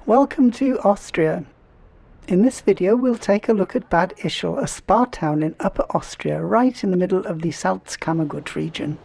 Welcome to Austria. In this video we'll take a look at Bad Ischl, a spa town in Upper Austria right in the middle of the Salzkammergut region.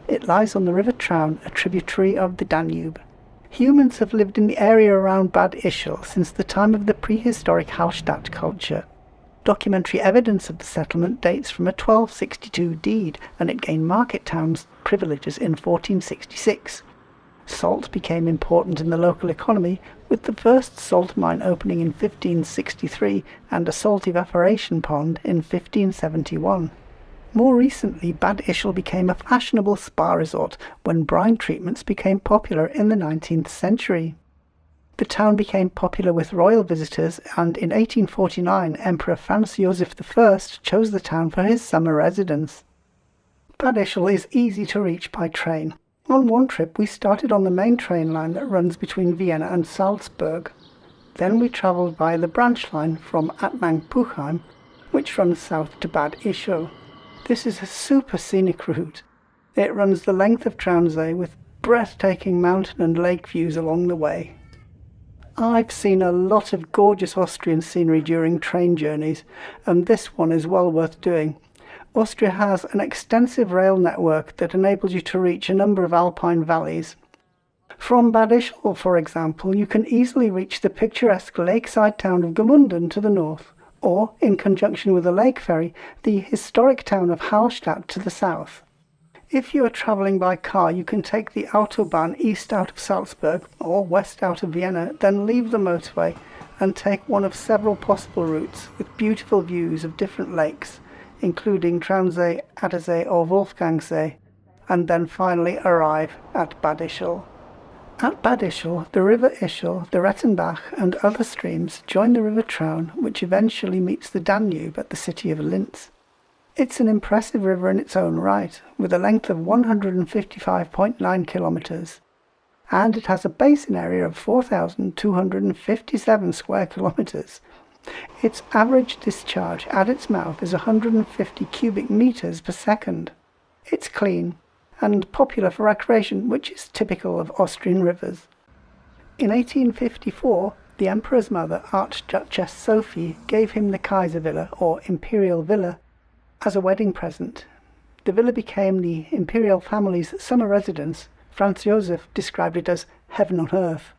It lies on the River Traun, a tributary of the Danube. Humans have lived in the area around Bad Ischl since the time of the prehistoric Hallstatt culture. Documentary evidence of the settlement dates from a 1262 deed, and it gained market towns privileges in 1466. Salt became important in the local economy, with the first salt mine opening in 1563 and a salt evaporation pond in 1571. More recently, Bad Ischl became a fashionable spa resort when brine treatments became popular in the 19th century. The town became popular with royal visitors, and in 1849 Emperor Franz Joseph I chose the town for his summer residence. Bad Ischl is easy to reach by train. On one trip we started on the main train line that runs between Vienna and Salzburg. Then we travelled via the branch line from Attnang-Puchheim, which runs south to Bad Ischl. This is a super scenic route. It runs the length of Traunsee with breathtaking mountain and lake views along the way. I've seen a lot of gorgeous Austrian scenery during train journeys, and this one is well worth doing. Austria has an extensive rail network that enables you to reach a number of alpine valleys. From Bad Ischl, for example, you can easily reach the picturesque lakeside town of Gmunden to the north, or, in conjunction with a lake ferry, the historic town of Hallstatt to the south. If you are travelling by car, you can take the Autobahn east out of Salzburg or west out of Vienna, then leave the motorway and take one of several possible routes with beautiful views of different lakes, including Traunsee, Attersee or Wolfgangsee, and then finally arrive at Bad Ischl. At Bad Ischl, the River Ischl, the Rettenbach and other streams join the River Traun, which eventually meets the Danube at the city of Linz. It's an impressive river in its own right, with a length of 155.9 kilometres, and it has a basin area of 4,257 square kilometres. Its average discharge at its mouth is 150 cubic metres per second. It's clean and popular for recreation, which is typical of Austrian rivers. In 1854, the Emperor's mother, Archduchess Sophie, gave him the Kaiser villa, or Imperial Villa, as a wedding present. The villa became the imperial family's summer residence. Franz Joseph described it as heaven on earth.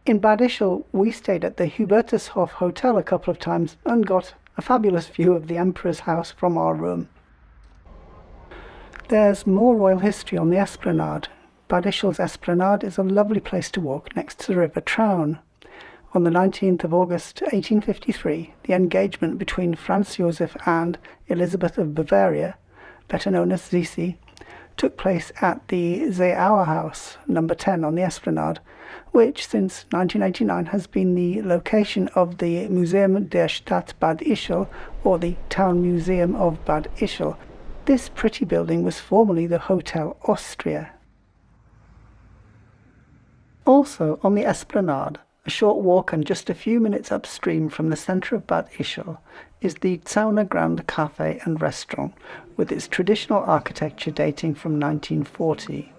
In Bad Ischl, we stayed at the Hubertushof Hotel a couple of times and got a fabulous view of the Emperor's house from our room. There's more royal history on the Esplanade. Bad Ischl's Esplanade is a lovely place to walk next to the River Traun. On the 19th of August 1853, the engagement between Franz Joseph and Elizabeth of Bavaria, better known as Sisi, took place at the Seeauer House, number 10 on the Esplanade, which since 1989 has been the location of the Museum der Stadt Bad Ischl, or the Town Museum of Bad Ischl. This pretty building was formerly the Hotel Austria. Also on the Esplanade, a short walk and just a few minutes upstream from the centre of Bad Ischl, is the Zauna Grand Cafe and Restaurant, with its traditional architecture dating from 1940.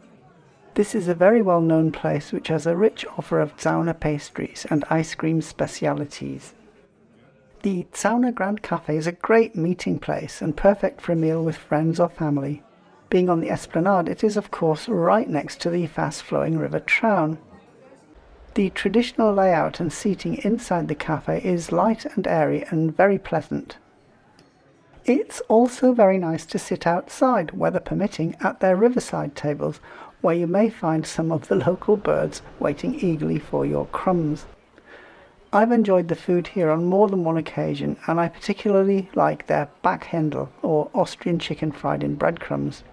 This is a very well-known place which has a rich offer of Zauna pastries and ice cream specialities. The Zauna Grand Cafe is a great meeting place and perfect for a meal with friends or family. Being on the Esplanade, it is of course right next to the fast-flowing River Traun. The traditional layout and seating inside the cafe is light and airy and very pleasant. It's also very nice to sit outside, weather permitting, at their riverside tables, where you may find some of the local birds waiting eagerly for your crumbs. I've enjoyed the food here on more than one occasion, and I particularly like their Backhendl, or Austrian chicken fried in breadcrumbs.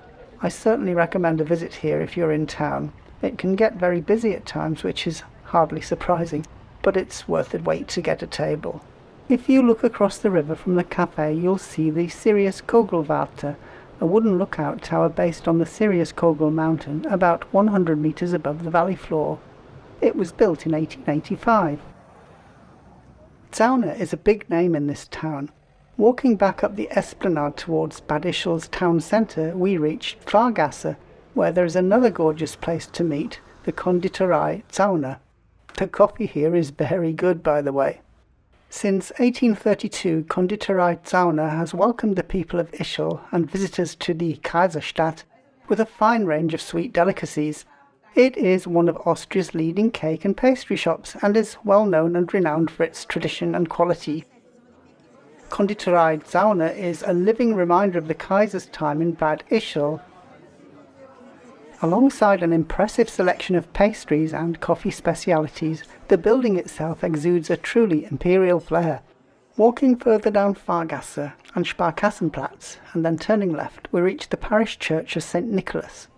I certainly recommend a visit here if you're in town. It can get very busy at times, which is hardly surprising, but it's worth the wait to get a table. If you look across the river from the cafe, you'll see the Sirius Kogelwarte, a wooden lookout tower based on the Sirius Kogel mountain, about 100 metres above the valley floor. It was built in 1885. Zauna is a big name in this town. Walking back up the Esplanade towards Bad Ischl's town centre, we reached Pfarrgasse, where there is another gorgeous place to meet, the Konditorei Zauna. The coffee here is very good, by the way. Since 1832, Konditorei Zauner has welcomed the people of Ischl and visitors to the Kaiser Stadt with a fine range of sweet delicacies. It is one of Austria's leading cake and pastry shops and is well known and renowned for its tradition and quality. Konditorei Zauner is a living reminder of the Kaiser's time in Bad Ischl. Alongside an impressive selection of pastries and coffee specialities, the building itself exudes a truly imperial flair. Walking further down Fahrgasse and Sparkassenplatz, and then turning left, we reach the parish church of St. Nicholas.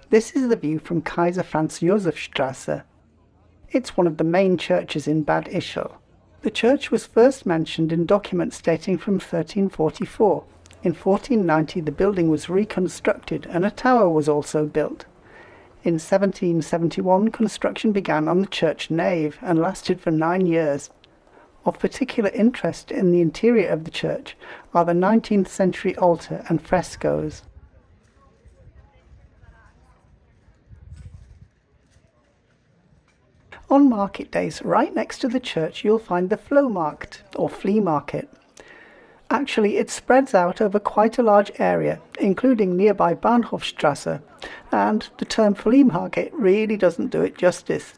This is the view from Kaiser Franz Josef Strasse. It's one of the main churches in Bad Ischl. The church was first mentioned in documents dating from 1344. In 1490 the building was reconstructed and a tower was also built. In 1771 construction began on the church nave and lasted for 9 years. Of particular interest in the interior of the church are the 19th century altar and frescoes. On market days, right next to the church, you'll find the Flohmarkt, or flea market. Actually, it spreads out over quite a large area, including nearby Bahnhofstrasse, and the term flea market really doesn't do it justice.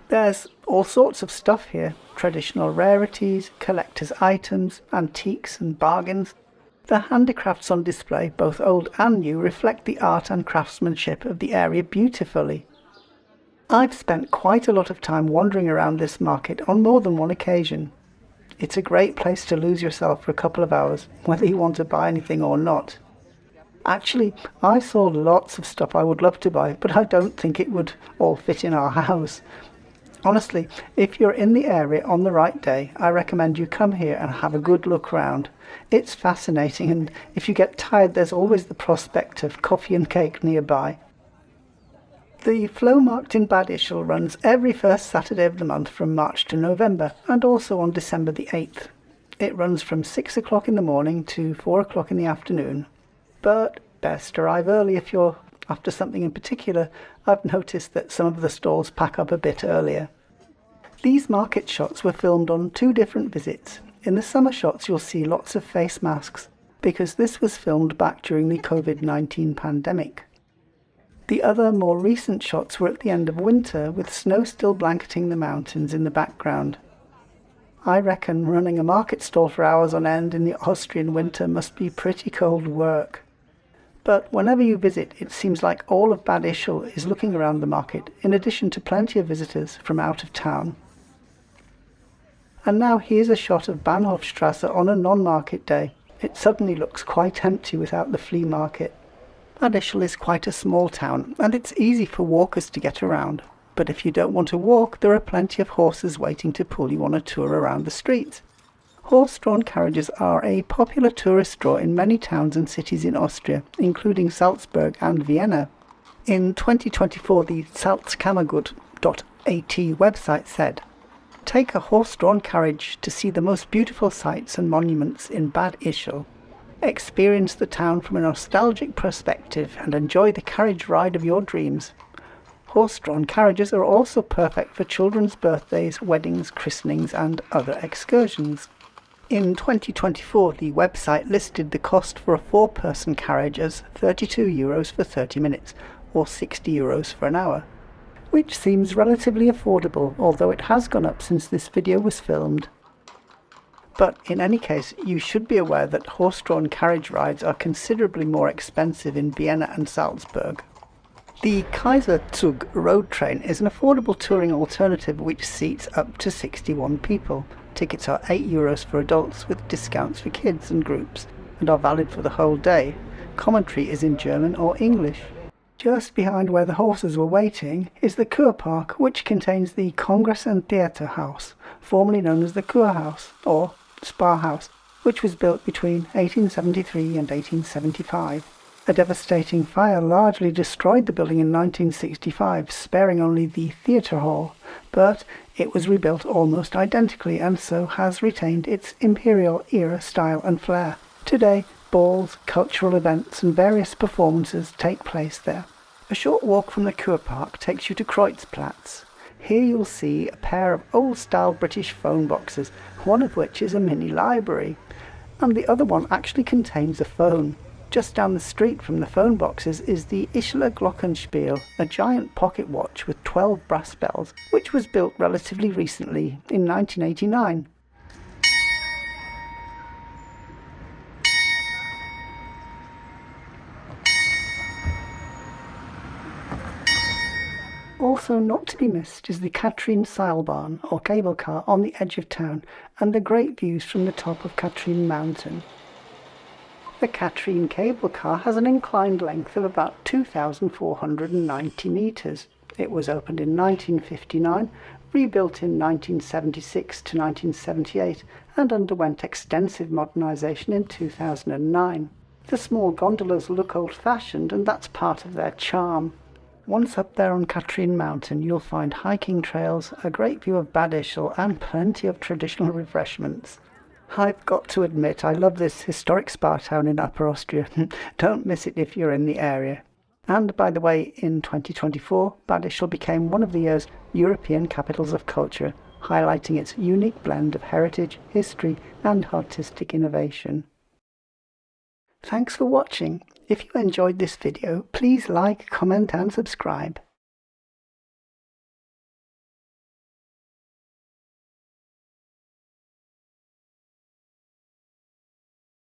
There's all sorts of stuff here: traditional rarities, collector's items, antiques and bargains. The handicrafts on display, both old and new, reflect the art and craftsmanship of the area beautifully. I've spent quite a lot of time wandering around this market on more than one occasion. It's a great place to lose yourself for a couple of hours, whether you want to buy anything or not. Actually, I saw lots of stuff I would love to buy, but I don't think it would all fit in our house. Honestly, if you're in the area on the right day, I recommend you come here and have a good look round. It's fascinating, and if you get tired, there's always the prospect of coffee and cake nearby. The Flohmarkt in Bad Ischl runs every first Saturday of the month from March to November, and also on December the 8th. It runs from 6 o'clock in the morning to 4 o'clock in the afternoon. But best arrive early if you're after something in particular. I've noticed that some of the stalls pack up a bit earlier. These market shots were filmed on 2 different visits. In the summer shots you'll see lots of face masks, because this was filmed back during the COVID-19 pandemic. The other, more recent shots were at the end of winter, with snow still blanketing the mountains in the background. I reckon running a market stall for hours on end in the Austrian winter must be pretty cold work. But whenever you visit, it seems like all of Bad Ischl is looking around the market, in addition to plenty of visitors from out of town. And now here's a shot of Bahnhofstrasse on a non-market day. It suddenly looks quite empty without the flea market. Bad Ischl is quite a small town, and it's easy for walkers to get around. But if you don't want to walk, there are plenty of horses waiting to pull you on a tour around the streets. Horse-drawn carriages are a popular tourist draw in many towns and cities in Austria, including Salzburg and Vienna. In 2024, the Salzkammergut.at website said, "Take a horse-drawn carriage to see the most beautiful sights and monuments in Bad Ischl. Experience the town from a nostalgic perspective and enjoy the carriage ride of your dreams. Horse-drawn carriages are also perfect for children's birthdays, weddings, christenings and other excursions." In 2024, the website listed the cost for a 4-person carriage as €32 for 30 minutes, or €60 for an hour, which seems relatively affordable, although it has gone up since this video was filmed. But in any case, you should be aware that horse-drawn carriage rides are considerably more expensive in Vienna and Salzburg. The Kaiser Zug road train is an affordable touring alternative which seats up to 61 people. Tickets are €8 for adults with discounts for kids and groups, and are valid for the whole day. Commentary is in German or English. Just behind where the horses were waiting is the Kurpark, which contains the Congress and Theatre House, formerly known as the Kurhaus, or Spa House, which was built between 1873 and 1875. A devastating fire largely destroyed the building in 1965, sparing only the theatre hall, but it was rebuilt almost identically and so has retained its imperial era style and flair. Today, balls, cultural events and various performances take place there. A short walk from the Kurpark takes you to Kreuzplatz. Here you'll see a pair of old-style British phone boxes, one of which is a mini library, and the other one actually contains a phone. Just down the street from the phone boxes is the Ischler Glockenspiel, a giant pocket watch with 12 brass bells, which was built relatively recently, in 1989. Also not to be missed is the Katrin Seilbahn, or cable car, on the edge of town, and the great views from the top of Katrin mountain. The Katrin cable car has an inclined length of about 2,490 metres. It was opened in 1959, rebuilt in 1976 to 1978, and underwent extensive modernisation in 2009. The small gondolas look old-fashioned, and that's part of their charm. Once up there on Katrin mountain, you'll find hiking trails, a great view of Bad Ischl, and plenty of traditional refreshments. I've got to admit, I love this historic spa town in Upper Austria. Don't miss it if you're in the area. And by the way, in 2024, Bad Ischl became one of the year's European Capitals of Culture, highlighting its unique blend of heritage, history, and artistic innovation. Thanks for watching. If you enjoyed this video, please like, comment and subscribe.